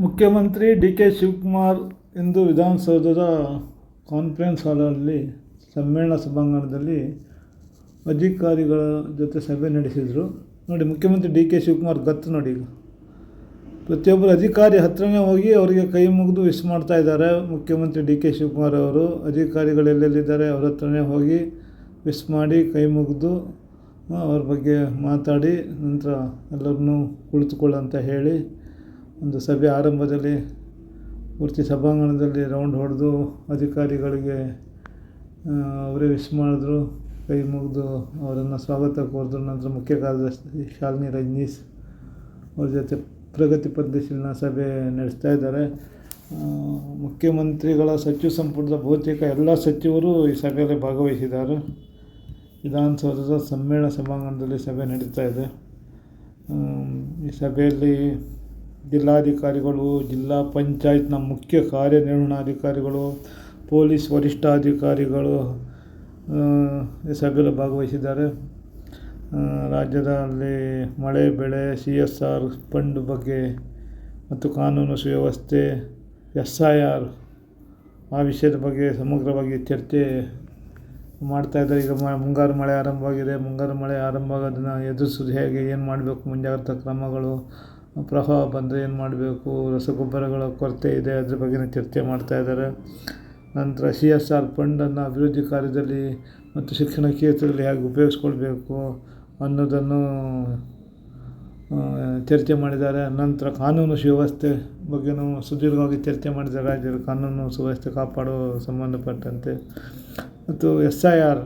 ಮುಖ್ಯಮಂತ್ರಿ D K Shivakumar ಇಂದು ವಿಧಾನಸೌಧದ conference ಹಾಲಲ್ಲಿ ಸಮ್ಮೇಳನ ಸಭಾಂಗಣದಲ್ಲಿ ಅಧಿಕಾರಿಗಳ ಜೊತೆ ಸಭೆ ನಡೆಸಿದರು. ನೋಡಿ, ಮುಖ್ಯಮಂತ್ರಿ ಡಿ ಕೆ ಶಿವಕುಮಾರ್ ಗತ್ತು ನೋಡಿ. ಈಗ ಪ್ರತಿಯೊಬ್ಬರು ಅಧಿಕಾರಿ ಹತ್ರನೇ ಹೋಗಿ ಅವರಿಗೆ ಕೈ ಮುಗಿದು ವಿಶ್ ಮಾಡ್ತಾ ಇದ್ದಾರೆ. ಮುಖ್ಯಮಂತ್ರಿ ಡಿ ಕೆ ಶಿವಕುಮಾರ್ ಅವರು ಅಧಿಕಾರಿಗಳೆಲ್ಲಿದ್ದಾರೆ ಅವ್ರ ಹತ್ರನೇ ಹೋಗಿ ವಿಶ್ ಮಾಡಿ ಕೈ ಮುಗಿದು ಅವ್ರ ಬಗ್ಗೆ ಮಾತಾಡಿ ನಂತರ ಎಲ್ಲರನ್ನೂ ಕುಳಿತುಕೊಳ್ಳಂತ ಹೇಳಿ ಒಂದು ಸಭೆ ಆರಂಭದಲ್ಲಿ ಪೂರ್ತಿ ಸಭಾಂಗಣದಲ್ಲಿ ರೌಂಡ್ ಹೊಡೆದು ಅಧಿಕಾರಿಗಳಿಗೆ ಅವರೇ ವಿಶ್ ಮಾಡಿದ್ರು, ಕೈ ಮುಗಿದು ಅವರನ್ನು ಸ್ವಾಗತ ಕೋರಿದ್ರು. ನಂತರ ಮುಖ್ಯ ಕಾರ್ಯದರ್ಶಿ ಶಾಲಿನಿ ರಜನೀಶ್ ಅವ್ರ ಜೊತೆ ಪ್ರಗತಿ ಪರಿಶೀಲನಾ ಸಭೆ ನಡೆಸ್ತಾ ಇದ್ದಾರೆ. ಮುಖ್ಯಮಂತ್ರಿಗಳ ಸಚಿವ ಸಂಪುಟದ ಬಹುತೇಕ ಎಲ್ಲ ಸಚಿವರು ಈ ಸಭೆಯಲ್ಲಿ ಭಾಗವಹಿಸಿದ್ದಾರೆ. ವಿಧಾನಸೌಧದ ಸಮ್ಮೇಳನ ಸಭಾಂಗಣದಲ್ಲಿ ಸಭೆ ನಡೀತಾ ಇದೆ. ಈ ಸಭೆಯಲ್ಲಿ ಜಿಲ್ಲಾಧಿಕಾರಿಗಳು, ಜಿಲ್ಲಾ ಪಂಚಾಯತ್ನ ಮುಖ್ಯ ಕಾರ್ಯನಿರ್ವಹಣಾಧಿಕಾರಿಗಳು, ಪೊಲೀಸ್ ವರಿಷ್ಠಾಧಿಕಾರಿಗಳು ಈ ಸಭೆಯಲ್ಲಿ ಭಾಗವಹಿಸಿದ್ದಾರೆ. ರಾಜ್ಯದಲ್ಲಿ ಮಳೆ, ಬೆಳೆ, CSR ಫಂಡ್ ಬಗ್ಗೆ ಮತ್ತು ಕಾನೂನು ಸುವ್ಯವಸ್ಥೆ, SIR ಆ ವಿಷಯದ ಬಗ್ಗೆ ಸಮಗ್ರವಾಗಿ ಚರ್ಚೆ ಮಾಡ್ತಾಯಿದ್ದಾರೆ. ಈಗ ಮುಂಗಾರು ಮಳೆ ಆರಂಭವಾಗಿದೆ. ಮುಂಗಾರು ಮಳೆ ಆರಂಭ ಆಗೋದನ್ನು ಎದುರಿಸೋದು ಹೇಗೆ, ಏನು ಮಾಡಬೇಕು, ಮುಂಜಾಗ್ರತಾ ಕ್ರಮಗಳು, ಪ್ರವಾಹ ಬಂದರೆ ಏನು ಮಾಡಬೇಕು, ರಸಗೊಬ್ಬರಗಳ ಕೊರತೆ ಇದೆ, ಅದ್ರ ಬಗ್ಗೆ ಚರ್ಚೆ ಮಾಡ್ತಾಯಿದ್ದಾರೆ. ನಂತರ CSR ಫಂಡನ್ನು ಅಭಿವೃದ್ಧಿ ಕಾರ್ಯದಲ್ಲಿ ಮತ್ತು ಶಿಕ್ಷಣ ಕ್ಷೇತ್ರದಲ್ಲಿ ಹೇಗೆ ಉಪಯೋಗಿಸ್ಕೊಳ್ಬೇಕು ಅನ್ನೋದನ್ನು ಚರ್ಚೆ ಮಾಡಿದ್ದಾರೆ. ನಂತರ ಕಾನೂನು ಸುವ್ಯವಸ್ಥೆ ಬಗ್ಗೆಯೂ ಸುದೀರ್ಘವಾಗಿ ಚರ್ಚೆ ಮಾಡಿದ್ದಾರೆ. ರಾಜ್ಯದ ಕಾನೂನು ಸುವ್ಯವಸ್ಥೆ ಕಾಪಾಡೋ ಸಂಬಂಧಪಟ್ಟಂತೆ ಮತ್ತು SIR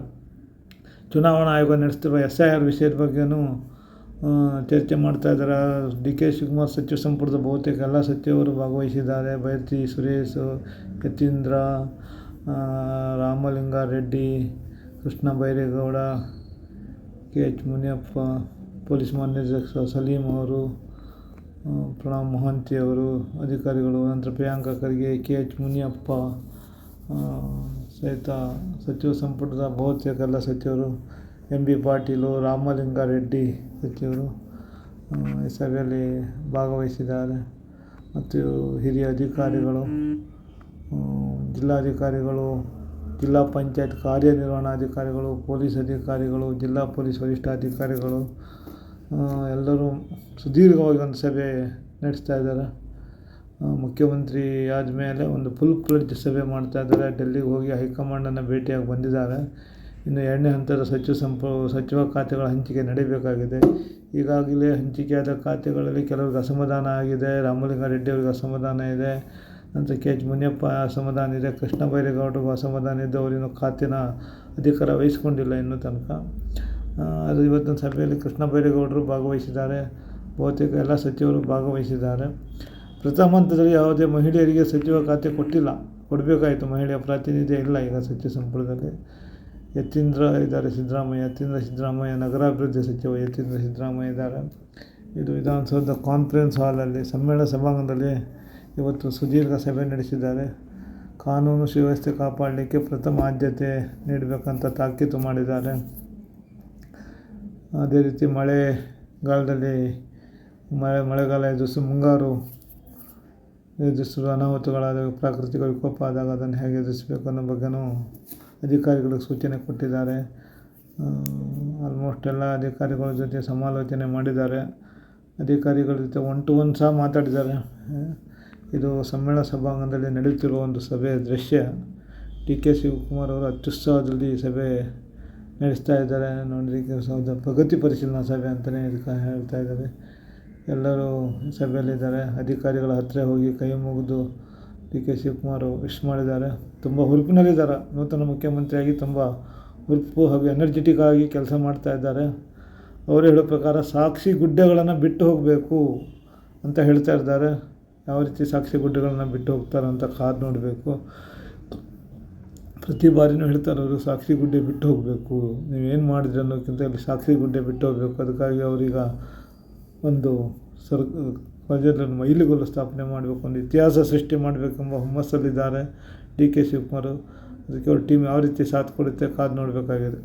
ಚುನಾವಣಾ ಆಯೋಗ ನಡೆಸ್ತಿರುವ SIR ವಿಷಯದ ಬಗ್ಗೆಯೂ ಚರ್ಚೆ ಮಾಡ್ತಾಯಿದ್ದಾರೆ. ಡಿ ಕೆ ಶಿವಕುಮಾರ್ ಸಚಿವ ಸಂಪುಟದ ಬಹುತೇಕ ಎಲ್ಲ ಸಚಿವರು ಭಾಗವಹಿಸಿದ್ದಾರೆ. ಬೈರತಿ ಸುರೇಶ್, ಯತೀಂದ್ರ, ರಾಮಲಿಂಗಾರೆಡ್ಡಿ, ಕೃಷ್ಣ ಬೈರೇಗೌಡ, KH ಮುನಿಯಪ್ಪ, ಪೊಲೀಸ್ ಮಹಾನಿರ್ದೇಶಕ ಸಲೀಂ ಅವರು, ಪ್ರಣವ್ ಮೊಹಂತಿ ಅವರು ಅಧಿಕಾರಿಗಳು. ನಂತರ ಪ್ರಿಯಾಂಕ ಖರ್ಗೆ, KH ಮುನಿಯಪ್ಪ ಸಹಿತ ಸಚಿವ ಸಂಪುಟದ ಬಹುತೇಕ ಎಲ್ಲ ಸಚಿವರು, MB ಪಾಟೀಲು, ರಾಮಲಿಂಗಾರೆಡ್ಡಿ ಸಚಿವರು ಈ ಸಭೆಯಲ್ಲಿ ಭಾಗವಹಿಸಿದ್ದಾರೆ. ಮತ್ತು ಹಿರಿಯ ಅಧಿಕಾರಿಗಳು, ಜಿಲ್ಲಾಧಿಕಾರಿಗಳು, ಜಿಲ್ಲಾ ಪಂಚಾಯತ್ ಕಾರ್ಯನಿರ್ವಹಣಾಧಿಕಾರಿಗಳು, ಪೊಲೀಸ್ ಅಧಿಕಾರಿಗಳು, ಜಿಲ್ಲಾ ಪೊಲೀಸ್ ವರಿಷ್ಠಾಧಿಕಾರಿಗಳು ಎಲ್ಲರೂ ಸುದೀರ್ಘವಾಗಿ ಒಂದು ಸಭೆ ನಡೆಸ್ತಾ ಇದ್ದಾರೆ. ಮುಖ್ಯಮಂತ್ರಿ ಆದಮೇಲೆ ಒಂದು ಫುಲ್ ಫ್ಲೆಡ್ಜ್ ಸಭೆ ಮಾಡ್ತಾಯಿದ್ದಾರೆ. ಡೆಲ್ಲಿಗೆ ಹೋಗಿ ಹೈಕಮಾಂಡನ್ನು ಭೇಟಿಯಾಗಿ ಬಂದಿದ್ದಾರೆ. ಇನ್ನು 2ನೇ ಹಂತದ ಸಚಿವ ಖಾತೆಗಳ ಹಂಚಿಕೆ ನಡೀಬೇಕಾಗಿದೆ. ಈಗಾಗಲೇ ಹಂಚಿಕೆಯಾದ ಖಾತೆಗಳಲ್ಲಿ ಕೆಲವರಿಗೆ ಅಸಮಾಧಾನ ಆಗಿದೆ. ರಾಮಲಿಂಗಾರೆಡ್ಡಿ ಅವರಿಗೆ ಅಸಮಾಧಾನ ಇದೆ. ನಂತರ KH ಮುನಿಯಪ್ಪ ಅಸಮಾಧಾನ ಇದೆ. ಕೃಷ್ಣ ಬೈರೇಗೌಡರಿಗೂ ಅಸಮಾಧಾನ ಇದ್ದು ಅವರಿನ್ನೂ ಖಾತೆನ ಅಧಿಕಾರ ವಹಿಸ್ಕೊಂಡಿಲ್ಲ ಇನ್ನೂ ತನಕ. ಅದು ಇವತ್ತಿನ ಸಭೆಯಲ್ಲಿ ಕೃಷ್ಣ ಬೈರೇಗೌಡರು ಭಾಗವಹಿಸಿದ್ದಾರೆ. ಬಹುತೇಕ ಎಲ್ಲ ಸಚಿವರು ಭಾಗವಹಿಸಿದ್ದಾರೆ. ಪ್ರಥಮ ಹಂತದಲ್ಲಿ ಯಾವುದೇ ಮಹಿಳೆಯರಿಗೆ ಸಚಿವ ಖಾತೆ ಕೊಟ್ಟಿಲ್ಲ, ಕೊಡಬೇಕಾಯಿತು. ಮಹಿಳೆಯ ಪ್ರಾತಿನಿಧ್ಯ ಇಲ್ಲ ಈಗ ಸಚಿವ ಸಂಪುಟದಲ್ಲಿ. ಯತೀಂದ್ರ ಇದ್ದಾರೆ, ಸಿದ್ದರಾಮಯ್ಯ ನಗರಾಭಿವೃದ್ಧಿ ಸಚಿವ ಯತೀಂದ್ರ ಸಿದ್ದರಾಮಯ್ಯ ಇದ್ದಾರೆ. ಇದು ವಿಧಾನಸೌಧದ ಕಾನ್ಫರೆನ್ಸ್ ಹಾಲಲ್ಲಿ ಸಮ್ಮೇಳನ ಸಭಾಂಗಣದಲ್ಲಿ ಇವತ್ತು ಸುದೀರ್ಘ ಸಭೆ ನಡೆಸಿದ್ದಾರೆ. ಕಾನೂನು ಸುವ್ಯವಸ್ಥೆ ಕಾಪಾಡಲಿಕ್ಕೆ ಪ್ರಥಮ ಆದ್ಯತೆ ನೀಡಬೇಕಂತ ತಾಕೀತು ಮಾಡಿದ್ದಾರೆ. ಅದೇ ರೀತಿ ಮಳೆಗಾಲದಲ್ಲಿ ಮಳೆಗಾಲ ಎದುರಿಸಿ ಮುಂಗಾರು ಎದುರಿಸಲು ಅನಾಹುತಗಳಾದ ಪ್ರಾಕೃತಿಕ ವಿಕೋಪ ಆದಾಗ ಅದನ್ನು ಹೇಗೆ ಎದುರಿಸಬೇಕು ಅನ್ನೋ ಬಗ್ಗೆನೂ ಅಧಿಕಾರಿಗಳಿಗೆ ಸೂಚನೆ ಕೊಟ್ಟಿದ್ದಾರೆ. ಆಲ್ಮೋಸ್ಟ್ ಎಲ್ಲ ಅಧಿಕಾರಿಗಳ ಜೊತೆ ಸಮಾಲೋಚನೆ ಮಾಡಿದ್ದಾರೆ. ಅಧಿಕಾರಿಗಳ ಜೊತೆ 1 to 1 ಸಹ ಮಾತಾಡಿದ್ದಾರೆ. ಇದು ಸಮ್ಮೇಳನ ಸಭಾಂಗಣದಲ್ಲಿ ನಡೆಯುತ್ತಿರುವ ಒಂದು ಸಭೆಯ ದೃಶ್ಯ. ಡಿ ಕೆ ಶಿವಕುಮಾರ್ ಅವರು ಅತ್ಯುತ್ಸಾಹದಲ್ಲಿ ಸಭೆ ನಡೆಸ್ತಾ ಇದ್ದಾರೆ. ನೋಡಲಿಕ್ಕೆ ಪ್ರಗತಿ ಪರಿಶೀಲನಾ ಸಭೆ ಅಂತಲೇ ಇದಕ್ಕೆ ಹೇಳ್ತಾ ಇದ್ದಾರೆ. ಎಲ್ಲರೂ ಸಭೆಯಲ್ಲಿದ್ದಾರೆ. ಅಧಿಕಾರಿಗಳ ಹತ್ತಿರ ಹೋಗಿ ಕೈ ಮುಗಿದು ಡಿ ಕೆ ಶಿವಕುಮಾರ್ ವಿಶ್ ಮಾಡಿದ್ದಾರೆ. ತುಂಬ ಹುರುಪಿನಲ್ಲಿದ್ದಾರೆ. ನೂತನ ಮುಖ್ಯಮಂತ್ರಿಯಾಗಿ ತುಂಬ ಹುರುಪು ಹಾಗೂ ಎನರ್ಜೆಟಿಕ್ ಆಗಿ ಕೆಲಸ ಮಾಡ್ತಾ ಇದ್ದಾರೆ. ಅವರು ಹೇಳೋ ಪ್ರಕಾರ ಸಾಕ್ಷಿ ಗುಡ್ಡೆಗಳನ್ನು ಬಿಟ್ಟು ಹೋಗಬೇಕು ಅಂತ ಹೇಳ್ತಾ ಇದ್ದಾರೆ. ಯಾವ ರೀತಿ ಸಾಕ್ಷಿ ಗುಡ್ಡೆಗಳನ್ನು ಬಿಟ್ಟು ಹೋಗ್ತಾರೆ ಅಂತ ಕಾದು ನೋಡಬೇಕು. ಪ್ರತಿ ಬಾರಿನೂ ಹೇಳ್ತಾರೆ ಅವರು, ಸಾಕ್ಷಿ ಗುಡ್ಡೆ ಬಿಟ್ಟು ಹೋಗಬೇಕು, ನೀವೇನು ಮಾಡಿದ್ರಿ ಅನ್ನೋಕ್ಕಿಂತ ಇಲ್ಲಿ ಸಾಕ್ಷಿ ಗುಡ್ಡೆ ಬಿಟ್ಟು ಹೋಗಬೇಕು. ಅದಕ್ಕಾಗಿ ಅವರೀಗ ಒಂದು ಪ್ರಜೆಗಳನ್ನು ಮೈಲಿಗಲ್ಲು ಸ್ಥಾಪನೆ ಮಾಡಬೇಕು, ಒಂದು ಇತಿಹಾಸ ಸೃಷ್ಟಿ ಮಾಡಬೇಕೆಂಬ ಹುಮ್ಮಸ್ಸಲ್ಲಿದ್ದಾರೆ ಡಿ ಕೆ ಶಿವಕುಮಾರ್. ಅದಕ್ಕೆ ಅವ್ರ ಟೀಮ್ ಯಾವ ರೀತಿ ಸಾಥ್ ಕೊಡುತ್ತೆ ಕಾದು ನೋಡಬೇಕಾಗಿದೆ.